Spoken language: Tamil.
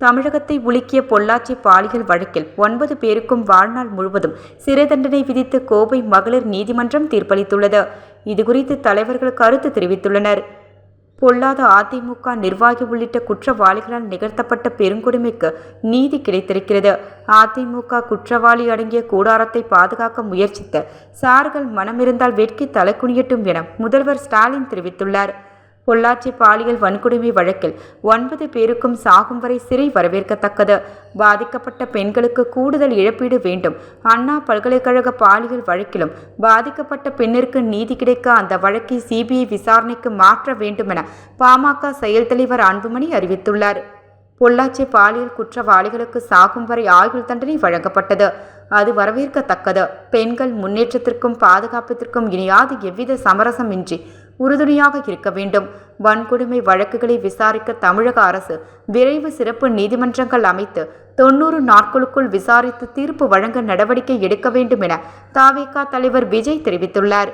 தமிழகத்தை உலுக்கிய பொள்ளாச்சி பாலியல் வழக்கில் 9 பேருக்கும் வாழ்நாள் முழுவதும் சிறை தண்டனை விதித்து கோவை மகளிர் நீதிமன்றம் தீர்ப்பளித்துள்ளது. இதுகுறித்து தலைவர்கள் கருத்து தெரிவித்துள்ளனர். பொல்லாத அதிமுக நிர்வாகி உள்ளிட்ட குற்றவாளிகளால் நிகழ்த்தப்பட்ட பெருங்கொடுமைக்கு நீதி கிடைத்திருக்கிறது. அதிமுக குற்றவாளி அடங்கிய கூடாரத்தை பாதுகாக்க முயற்சித்த சார்கள் மனமிருந்தால் வெட்கி தலைக்குனியட்டும் என முதல்வர் ஸ்டாலின் தெரிவித்துள்ளார். பொள்ளாச்சி பாலியல் வன்கொடுமை வழக்கில் 9 பேருக்கும் சாகும் வரை சிறை வரவேற்கத்தக்கது. பாதிக்கப்பட்ட பெண்களுக்கு கூடுதல் இழப்பீடு வேண்டும். அண்ணா பல்கலைக்கழக பாலியல் வழக்கிலும் பாதிக்கப்பட்ட பெண்ணிற்கு நீதி கிடைக்க அந்த வழக்கை சிபிஐ விசாரணைக்கு மாற்ற வேண்டுமென பாமக செயல் தலைவர் அன்புமணி அறிவித்துள்ளார். பொள்ளாச்சி பாலியல் குற்றவாளிகளுக்கு சாகும் வரை ஆயுள் தண்டனை வழங்கப்பட்டது. அது வரவேற்கத்தக்கது. பெண்கள் முன்னேற்றத்திற்கும் பாதுகாப்பத்திற்கும் இனியாது எவ்வித சமரசமின்றி உறுதுணையாக இருக்க வேண்டும். வன்கொடுமை வழக்குகளை விசாரிக்க தமிழக அரசு விரைவு சிறப்பு நீதிமன்றங்கள் அமைத்து 90 நாட்களுக்குள் விசாரித்து தீர்ப்பு வழங்க நடவடிக்கை எடுக்க வேண்டும் என தவிக தலைவர் விஜய் தெரிவித்துள்ளார்.